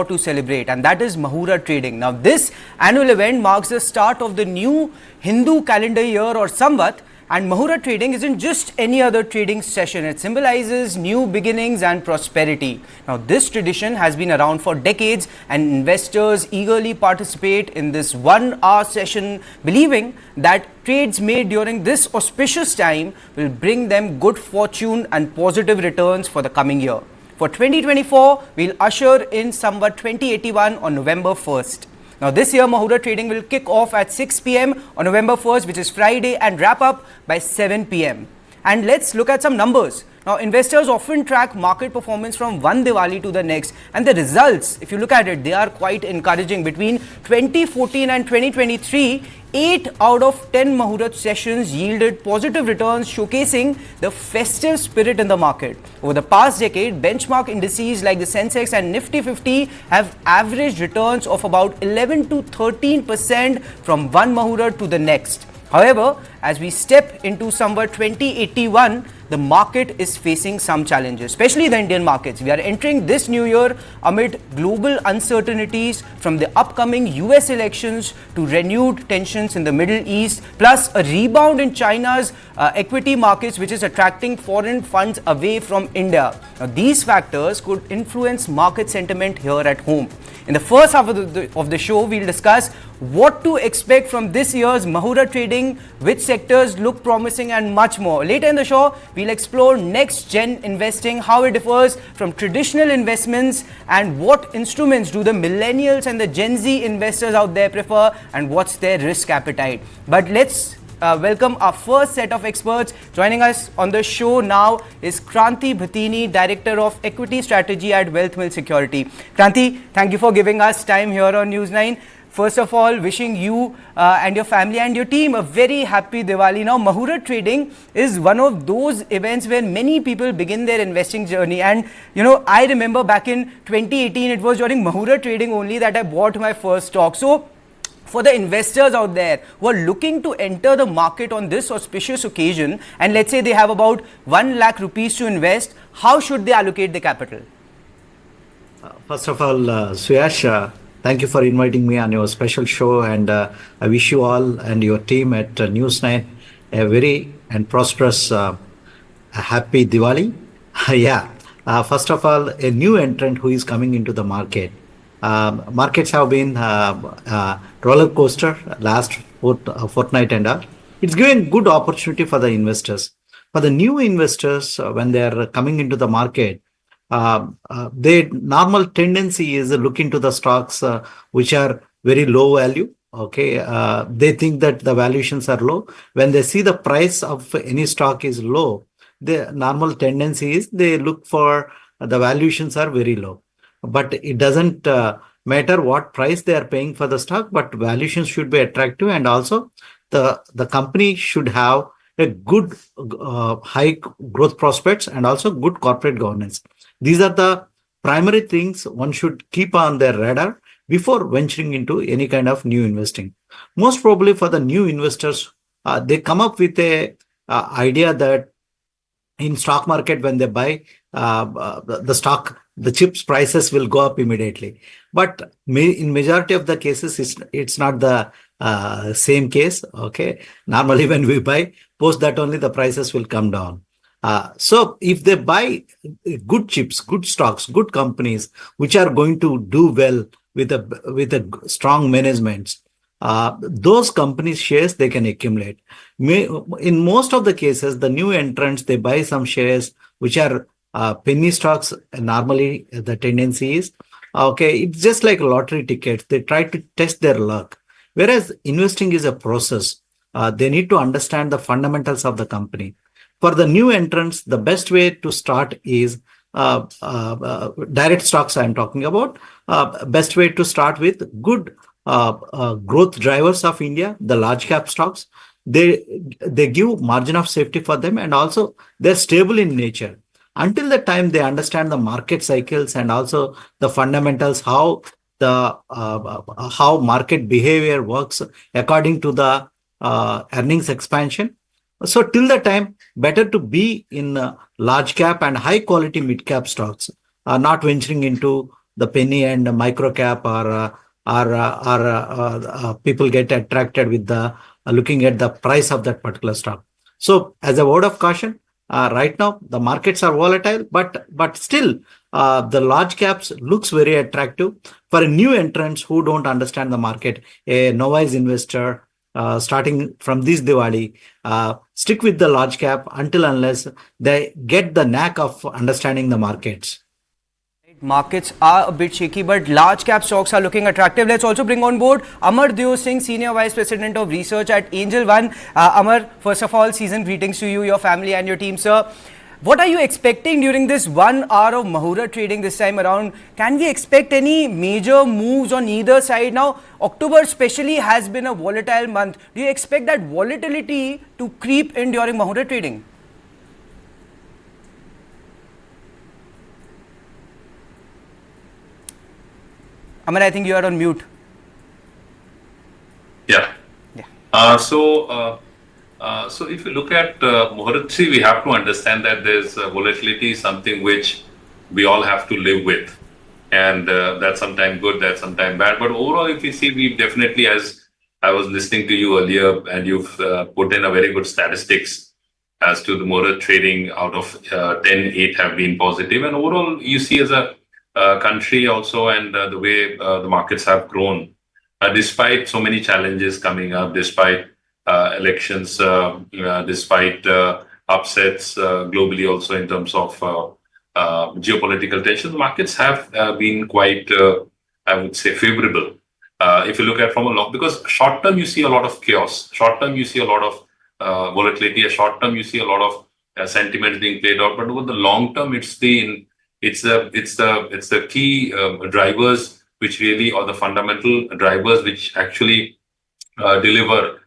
to celebrate, and that is Muhurat Trading. Now, this annual event marks the start of the new Hindu calendar year or Samvat, and Muhurat Trading isn't just any other trading session. It symbolizes new beginnings and prosperity. Now, this tradition has been around for decades, and investors eagerly participate in this 1 hour session, believing that trades made during this auspicious time will bring them good fortune and positive returns for the coming year. For 2024, we'll usher in Samvat 2081 on November 1st. Now, this year, Muhurat Trading will kick off at 6 p.m. on November 1st, which is Friday, and wrap up by 7 p.m. And let's look at some numbers. Now, investors often track market performance from one Diwali to the next, and the results, if you look at it, they are quite encouraging. Between 2014 and 2023, 8 out of 10 Muhurat sessions yielded positive returns, showcasing the festive spirit in the market. Over the past decade, benchmark indices like the Sensex and Nifty 50 have averaged returns of about 11 to 13% from one Muhurat to the next. However, as we step into Samvat 2081, the market is facing some challenges, especially the Indian markets. We are entering this new year amid global uncertainties, from the upcoming US elections to renewed tensions in the Middle East, plus a rebound in China's equity markets, which is attracting foreign funds away from India. Now, these factors could influence market sentiment here at home. In the first half of the show, we'll discuss what to expect from this year's Muhurat Trading, which sectors look promising, and much more. Later in the show, we'll explore next-gen investing, how it differs from traditional investments, and what instruments do the millennials and the Gen Z investors out there prefer, and what's their risk appetite. But let's welcome our first set of experts. Joining us on the show now is Kranthi, Bathini, Director of Equity Strategy at Wealth Mill Security. Kranthi, thank you for giving us time here on News9. First of all, wishing you and your family and your team a very happy Diwali. Now, Muhurat Trading is one of those events where many people begin their investing journey. And, you know, I remember back in 2018, it was during Muhurat Trading only that I bought my first stock. So, for the investors out there who are looking to enter the market on this auspicious occasion, and let's say they have about 1 lakh rupees to invest, how should they allocate the capital? First of all, Suyash, thank you for inviting me on your special show, and I wish you all and your team at News9 a very and prosperous happy Diwali. First of all, a new entrant who is coming into the market. Markets have been roller coaster last fortnight and all. It's giving good opportunity for the investors. For the new investors, when they are coming into the market, their normal tendency is look into the stocks which are very low value. Okay, they think that the valuations are low. When they see the price of any stock is low, the normal tendency is they look for the valuations are very low. But it doesn't matter what price they are paying for the stock, but valuations should be attractive, and also the company should have a good high growth prospects and also good corporate governance. These are the primary things one should keep on their radar before venturing into any kind of new investing. Most probably for the new investors, they come up with a idea that in stock market, when they buy the stock, the chips prices will go up immediately. But in majority of the cases, it's not the same case. Okay, normally when we buy, post that only the prices will come down. So if they buy good chips, good stocks, good companies, which are going to do well with a strong management, those companies' shares they can accumulate. In most of the cases, the new entrants, they buy some shares which are penny stocks. Normally the tendency is, okay, it's just like lottery tickets. They try to test their luck. Whereas investing is a process. They need to understand the fundamentals of the company. For the new entrants, the best way to start is direct stocks I'm talking about. Best way to start with good growth drivers of India, the large cap stocks. They give margin of safety for them, and also they're stable in nature. Until the time they understand the market cycles and also the fundamentals, how market behavior works according to the earnings expansion. So till the time, better to be in large cap and high quality mid cap stocks, not venturing into the penny and micro cap people get attracted with the looking at the price of that particular stock. So as a word of caution, right now the markets are volatile, but still the large caps looks very attractive for a new entrants who don't understand the market, a novice investor. Starting from this Diwali, stick with the large cap until unless they get the knack of understanding the markets. Markets are a bit shaky, but large cap stocks are looking attractive. Let's also bring on board Amar Singh, Senior Vice President of Research at Angel One. Amar, first of all, season greetings to you, your family and your team, sir. What are you expecting during this 1 hour of Muhurat trading this time around? Can we expect any major moves on either side? Now, October especially has been a volatile month. Do you expect that volatility to creep in during Muhurat trading? Amar, I think you are on mute. Yeah. So if you look at Muhurat, we have to understand that there's volatility is something which we all have to live with. And that's sometimes good, that's sometimes bad. But overall, if you see, we definitely, as I was listening to you earlier, and you've put in a very good statistics as to the Muhurat trading. Out of 10, 8 have been positive. And overall, you see as a country also, and the way the markets have grown, despite so many challenges coming up, despite elections, despite upsets globally also in terms of geopolitical tensions, markets have been quite, I would say, favorable. If you look at from a long, because short term you see a lot of chaos, short term you see a lot of volatility, a short term you see a lot of sentiments being played out, but over the long term it's the key drivers which really, or the fundamental drivers which actually deliver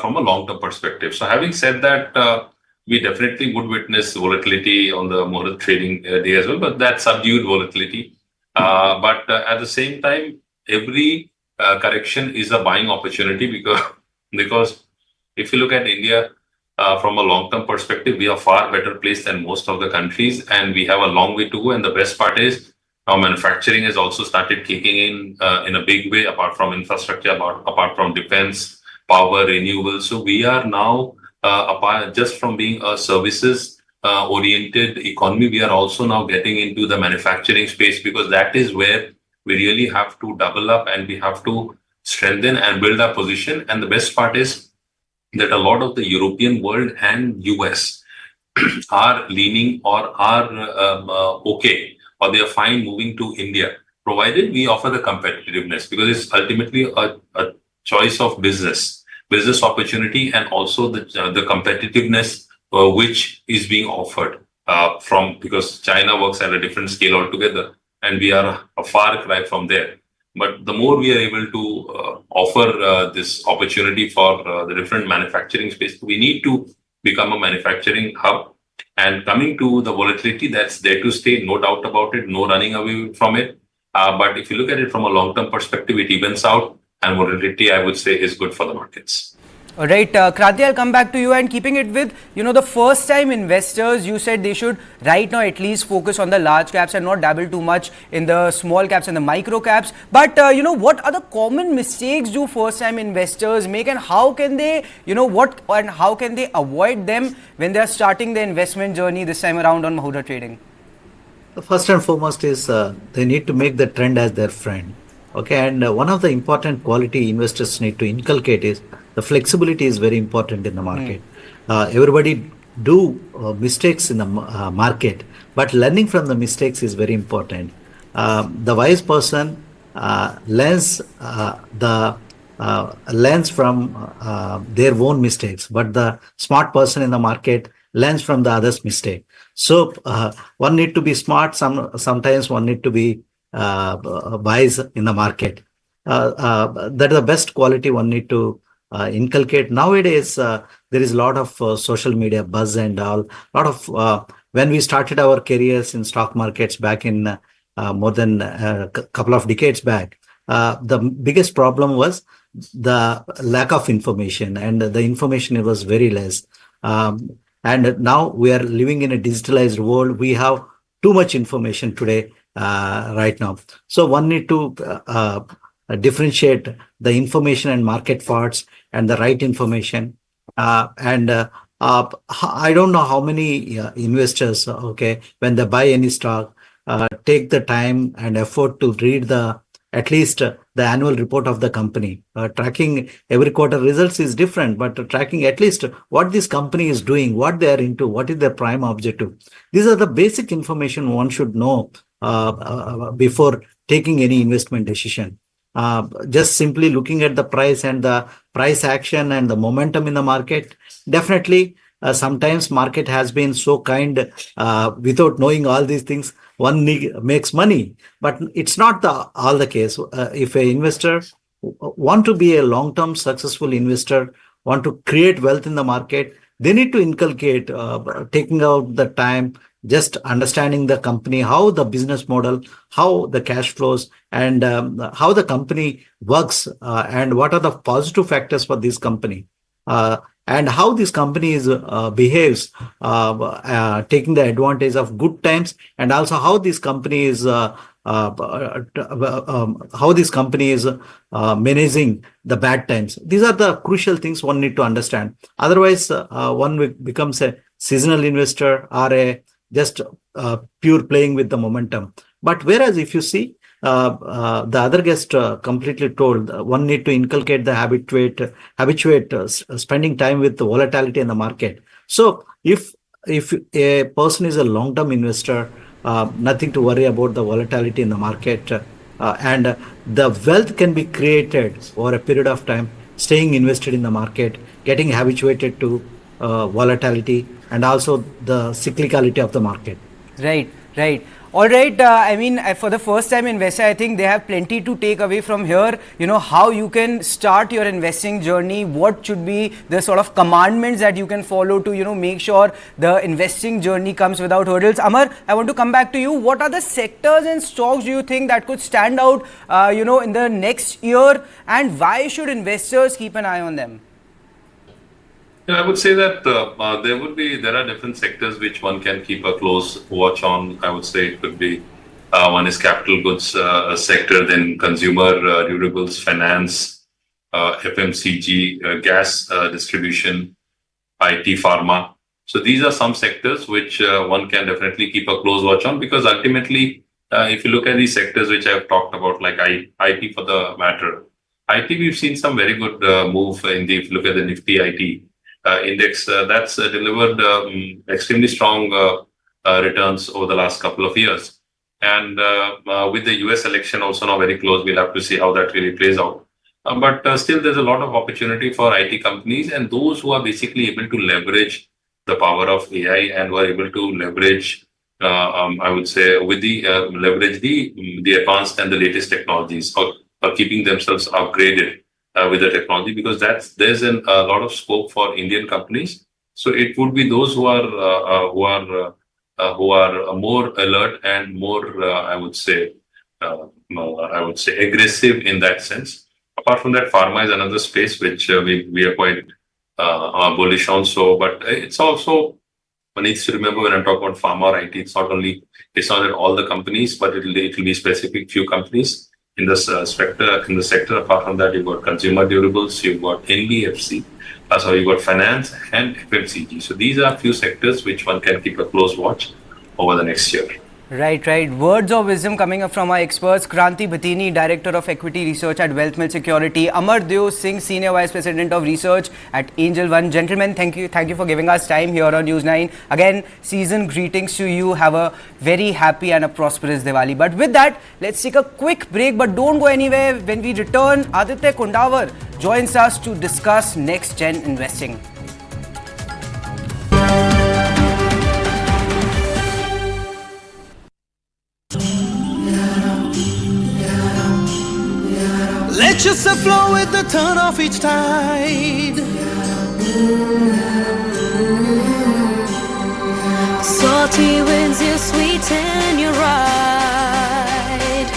from a long-term perspective. So having said that, we definitely would witness volatility on the Muhurat trading day as well, but that subdued volatility. But at the same time, every correction is a buying opportunity, because if you look at India from a long-term perspective, we are far better placed than most of the countries, and we have a long way to go. And the best part is now manufacturing has also started kicking in a big way, apart from infrastructure, apart from defense, power, renewables. So we are now, apart just from being a services oriented economy, we are also now getting into the manufacturing space, because that is where we really have to double up and we have to strengthen and build our position. And the best part is that a lot of the European world and US are leaning or are okay, or they are fine moving to India, provided we offer the competitiveness, because it's ultimately a choice of business opportunity, and also the competitiveness which is being offered because China works at a different scale altogether, and we are a far cry from there. But the more we are able to offer this opportunity for the different manufacturing space, we need to become a manufacturing hub. And coming to the volatility, that's there to stay, no doubt about it, no running away from it. But if you look at it from a long-term perspective, it evens out, and volatility, I would say, is good for the markets. All right, Kranthi, I'll come back to you, and keeping it with, the first time investors, you said they should right now at least focus on the large caps and not dabble too much in the small caps and the micro caps. But, what other common mistakes do first time investors make, and how can they, how can they avoid them when they are starting their investment journey this time around on Muhurat trading? First and foremost is they need to make the trend as their friend. Okay, and one of the important quality investors need to inculcate is the flexibility is very important in the market. Everybody do mistakes in the market, but learning from the mistakes is very important. The wise person learns from their own mistakes, but the smart person in the market learns from the other's mistake. So one need to be smart. Sometimes one need to be wise in the market. That is the best quality one need to inculcate. Nowadays, there is a lot of social media buzz and all. When we started our careers in stock markets back in more than a couple of decades back, the biggest problem was the lack of information, and the information was very less. And now we are living in a digitalized world. We have too much information today. right now. So one need to differentiate the information and market parts and the right information. I don't know how many investors, okay, when they buy any stock, take the time and effort to read the at least the annual report of the company. Tracking every quarter results is different, but tracking at least what this company is doing, what they are into, what is their prime objective. These are the basic information one should know before taking any investment decision. Just simply looking at the price and the price action and the momentum in the market, definitely sometimes market has been so kind without knowing all these things, one makes money, but it's not all the case. If an investor want to be a long-term successful investor, want to create wealth in the market, they need to inculcate taking out the time, just understanding the company, how the business model, how the cash flows, and how the company works, and what are the positive factors for this company, and how this company behaves, taking the advantage of good times, and also how this company is managing the bad times. These are the crucial things one need to understand. Otherwise, one becomes a seasonal investor or a just pure playing with the momentum. But whereas if you see, the other guest completely told one need to inculcate the habituate spending time with the volatility in the market. So if a person is a long-term investor, nothing to worry about the volatility in the market, and the wealth can be created over a period of time, staying invested in the market, getting habituated to volatility and also the cyclicality of the market. Right, right. All right. I mean, for the first time investor, I think they have plenty to take away from here. You know, how you can start your investing journey, what should be the sort of commandments that you can follow to, you know, make sure the investing journey comes without hurdles. Aamar, I want to come back to you. What are the sectors and stocks do you think that could stand out, you know, in the next year, and why should investors keep an eye on them? Yeah, I would say that there are different sectors which one can keep a close watch on. I would say it could be one is capital goods sector, then consumer durables, finance, FMCG, gas distribution, IT, pharma. So these are some sectors which one can definitely keep a close watch on, because ultimately, if you look at these sectors which I've talked about, like IT for the matter, IT, we've seen some very good move if you look at the Nifty IT index, that's delivered extremely strong returns over the last couple of years. And with the US election also now very close, we'll have to see how that really plays out. But still, there's a lot of opportunity for IT companies and those who are basically able to leverage the power of AI and who are able to leverage, I would say, with the leverage the advanced and the latest technologies, or keeping themselves upgraded with the technology, because there's a lot of scope for Indian companies. So it would be those who are more alert and more, I would say, aggressive in that sense. Apart from that, pharma is another space which we are quite bullish on. So, but it's also, one needs to remember when I talk about pharma or IT, it's not that all the companies, but it will be specific few companies in this sector. Apart from that, you've got consumer durables, you've got NBFC, you've got finance and FMCG. So these are few sectors which one can keep a close watch over the next year. Right, right. Words of wisdom coming up from our experts. Kranthi, Bathini, Director of Equity Research at Wealth Mill Security. Aamar Singh, Senior Vice President of Research at Angel One. Gentlemen, thank you for giving us time here on News9. Again, season greetings to you. Have a very happy and a prosperous Diwali. But with that, let's take a quick break, but don't go anywhere. When we return, Aditya Kondawar joins us to discuss next-gen investing. Let yourself flow with the turn of each tide. Salty winds, you sweeten your ride.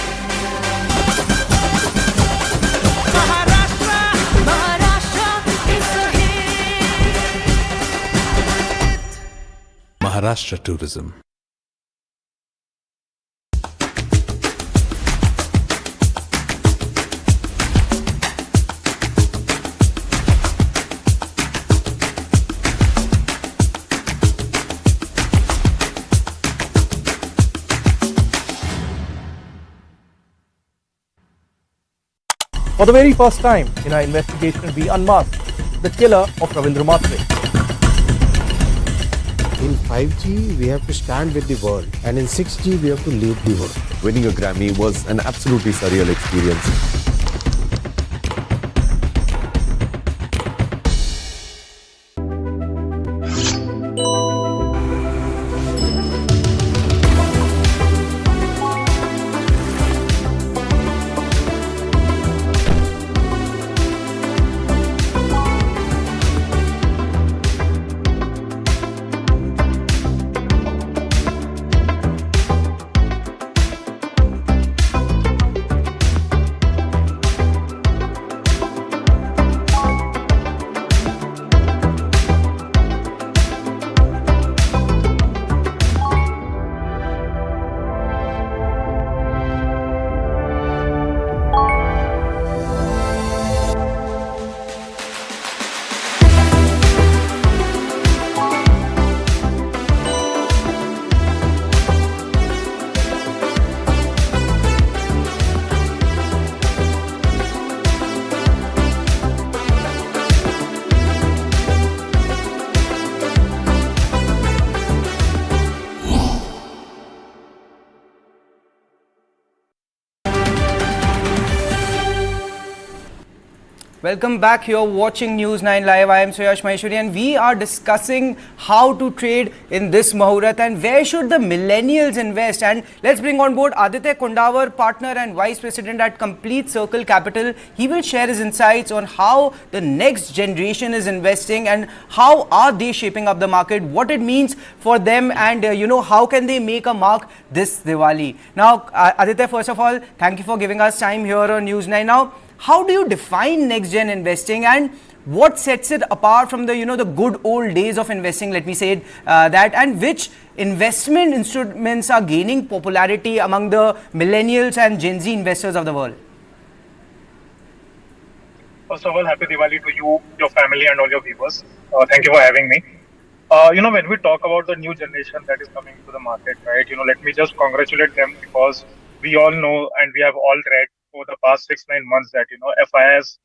Maharashtra, it's a hit. Maharashtra Tourism. For the very first time in our investigation, we unmasked the killer of Ravindra Matre. In 5G, we have to stand with the world, and in 6G, we have to lead the world. Winning a Grammy was an absolutely surreal experience. Welcome back. You're watching News 9 Live. I am Suyash Maheshwari and we are discussing how to trade in this Muhurat and where should the millennials invest. And let's bring on board Aditya Kondawar, partner and vice president at Complete Circle Capital. He will share his insights on how the next generation is investing and how are they shaping up the market, what it means for them, and how can they make a mark this Diwali. Now, Aditya, first of all, thank you for giving us time here on News 9. Now, how do you define next gen investing and what sets it apart from the the good old days of investing, let me say it, that, and which investment instruments are gaining popularity among the millennials and Gen Z investors of the world? First of all, happy Diwali to you, your family and all your viewers. Thank you for having me. When we talk about the new generation that is coming to the market, right, let me just congratulate them because we all know and we have all read over the past 6-9 months that FIs,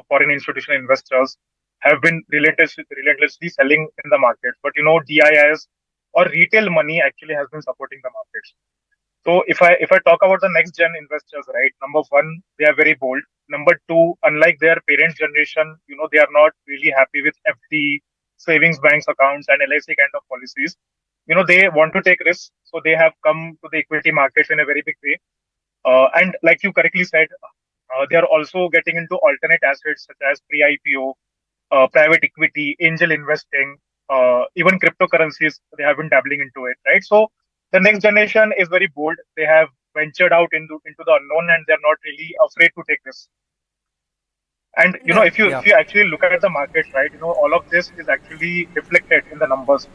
foreign institutional investors, have been relentlessly selling in the market. But DIIs or retail money actually has been supporting the markets. So if I talk about the next gen investors, right, number one, they are very bold. Number two, unlike their parents' generation, they are not really happy with FD, savings banks accounts and LIC kind of policies. They want to take risks, so they have come to the equity markets in a very big way. And like you correctly said, they are also getting into alternate assets such as pre-IPO, private equity, angel investing, even cryptocurrencies. They have been dabbling into it, right? So the next generation is very bold. They have ventured out into the unknown, and they're not really afraid to take this. And if you actually look at the market, right, all of this is actually reflected in the numbers.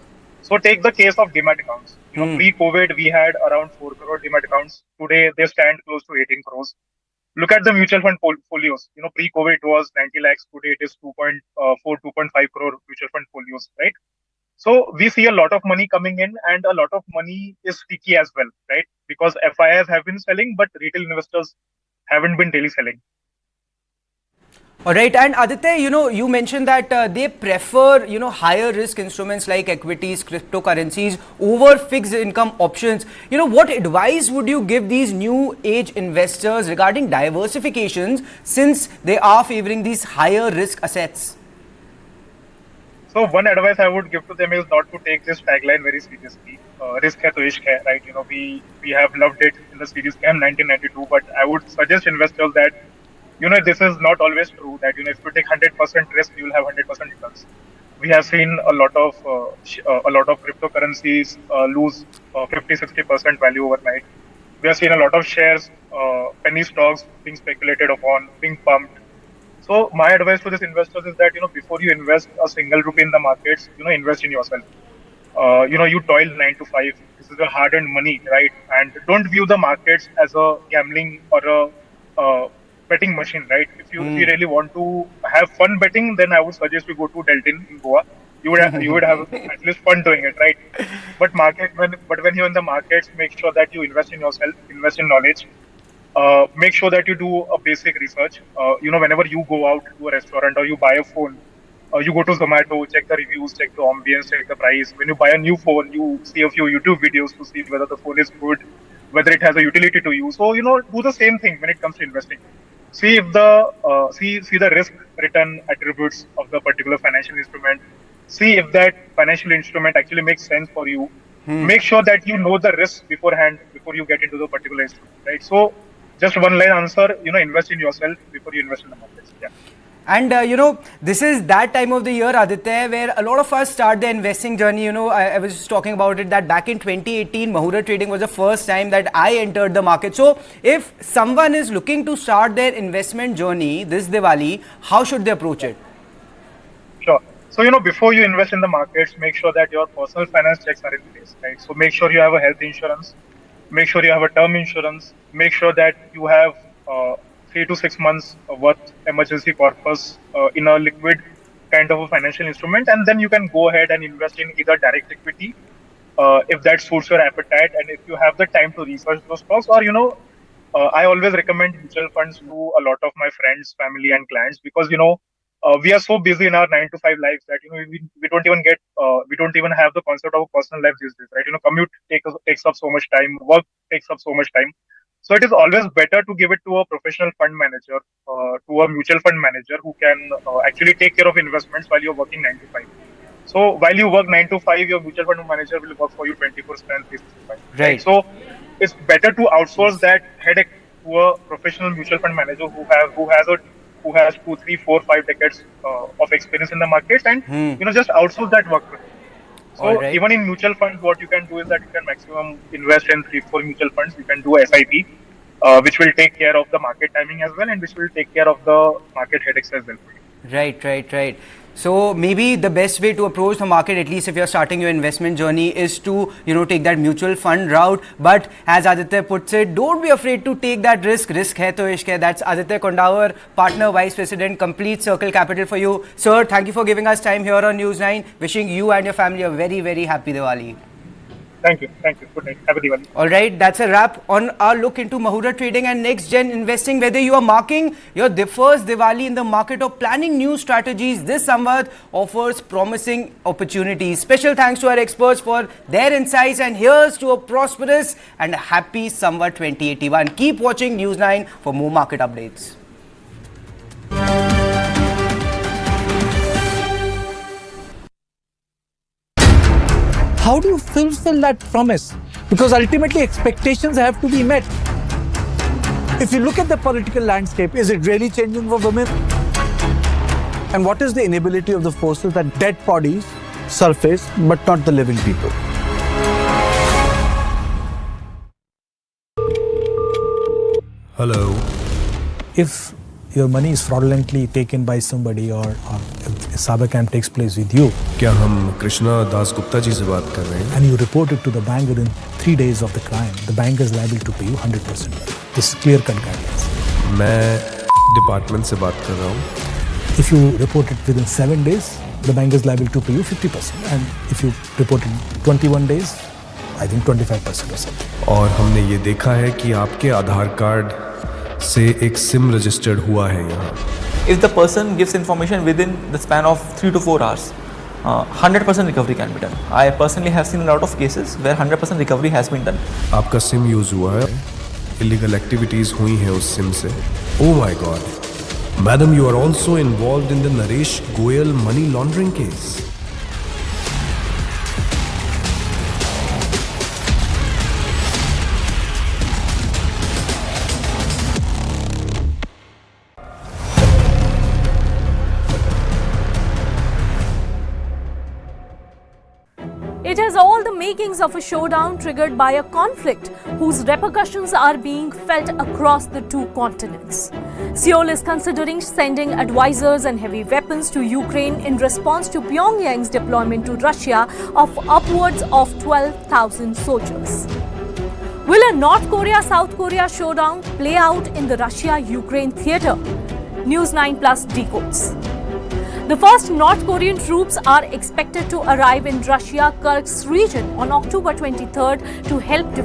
So take the case of demat accounts. Pre-COVID, we had around 4 crore demat accounts. Today, they stand close to 18 crores. Look at the mutual fund portfolios. Pre-COVID, it was 90 lakhs. Today, it is 2.5 crore mutual fund folios, right? So we see a lot of money coming in, and a lot of money is sticky as well, right? Because FIs have been selling, but retail investors haven't been really selling. All right, and Aditya, you mentioned that they prefer, higher risk instruments like equities, cryptocurrencies over fixed income options. What advice would you give these new age investors regarding diversifications since they are favoring these higher risk assets? So one advice I would give to them is not to take this tagline very seriously. Risk hai to ishq hai, right? We have loved it in the series Scam 1992, but I would suggest investors that this is not always true, that if you take 100% risk, you will have 100% returns. We have seen a lot of cryptocurrencies lose 50-60% value overnight. We have seen a lot of shares, penny stocks being speculated upon, being pumped. So my advice to these investors is that before you invest a single rupee in the markets, invest in yourself. You toil 9 to 5. This is a hard-earned money, right? And don't view the markets as a gambling or a betting machine, right? If you really want to have fun betting, then I would suggest you go to Deltin in Goa. You would have at least fun doing it, right? But when you're in the markets, make sure that you invest in yourself, invest in knowledge, make sure that you do a basic research. Whenever you go out to a restaurant or you buy a phone, you go to Zomato, check the reviews, check the ambience, check the price. When you buy a new phone, you see a few YouTube videos to see whether the phone is good, whether it has a utility to you. So do the same thing when it comes to investing. See if see the risk return attributes of the particular financial instrument. See if that financial instrument actually makes sense for you. Make sure that you know the risks beforehand before you get into the particular instrument, right? So just one line answer, invest in yourself before you invest in the markets. Yeah. And this is that time of the year, Aditya, where a lot of us start the investing journey. I was just talking about it that back in 2018, Muhurat Trading was the first time that I entered the market. So if someone is looking to start their investment journey this Diwali, how should they approach it? Sure. So, before you invest in the markets, make sure that your personal finance checks are in place, right? So make sure you have a health insurance, make sure you have a term insurance, make sure that you have 3 to 6 months worth emergency corpus in a liquid kind of a financial instrument, and then you can go ahead and invest in either direct equity if that suits your appetite, and if you have the time to research those stocks, or I always recommend mutual funds to a lot of my friends, family, and clients, because we are so busy in our 9 to 5 lives that we don't even have the concept of a personal life these days, right? Commute takes up so much time, work takes up so much time. So it is always better to give it to a professional fund manager, to a mutual fund manager who can actually take care of investments while you're working 9 to 5. So while you work 9 to 5, your mutual fund manager will work for you 24/7, 365. Right. So it's better to outsource that headache to a professional mutual fund manager who has 2, 3, 4, 5 decades of experience in the market, and just outsource that work. So even in mutual funds, what you can do is that you can maximum invest in 3-4 mutual funds. You can do SIP, which will take care of the market timing as well, and which will take care of the market headaches as well. Right. So maybe the best way to approach the market, at least if you're starting your investment journey, is to take that mutual fund route. But as Aditya puts it, don't be afraid to take that risk. Risk hai to ishq hai. That's Aditya Kondawar, partner, vice president, Complete Circle Capital for you. Sir, thank you for giving us time here on News9. Wishing you and your family a very, very happy Diwali. Thank you. Good night. Happy Diwali. All right, that's a wrap on our look into Muhurat Trading and next gen investing. Whether you are marking your first Diwali in the market or planning new strategies, this Samvat offers promising opportunities. Special thanks to our experts for their insights, and here's to a prosperous and happy Samvat 2081. Keep watching News9 for more market updates. How do you fulfill that promise? Because ultimately expectations have to be met. If you look at the political landscape, is it really changing for women? And what is the inability of the forces that dead bodies surface but not the living people? Hello. If your money is fraudulently taken by somebody, or if a cyber scam takes place with you, क्या हम कृष्णा दास गुप्ता जी से बात कर रहे हैं? and you report it to the bank within 3 days of the crime, the bank is liable to pay you 100%. This is clear-cut guidelines. मैं department से बात कर रहा हूँ. If you report it within 7 days, the bank is liable to pay you 50%. And if you report it 21 days, I think 25% or something. और हमने ये देखा है कि आपके आधार कार्ड से एक सिम रजिस्टर्ड हुआ है यहाँ. If the person gives information within the span of 3 to 4 hours, 100% recovery can be done. I personally have seen a lot of cases where 100% recovery has been done. आपका SIM use हुआ है, illegal activities हुई हैं उस SIM से. Oh my god. Madam, you are also involved in the Naresh Goyal money laundering case. It has all the makings of a showdown triggered by a conflict whose repercussions are being felt across the two continents. Seoul is considering sending advisors and heavy weapons to Ukraine in response to Pyongyang's deployment to Russia of upwards of 12,000 soldiers. Will a North Korea-South Korea showdown play out in the Russia-Ukraine theatre? News9 Plus decodes. The first North Korean troops are expected to arrive in Russia Kursk region on October 23rd to help defend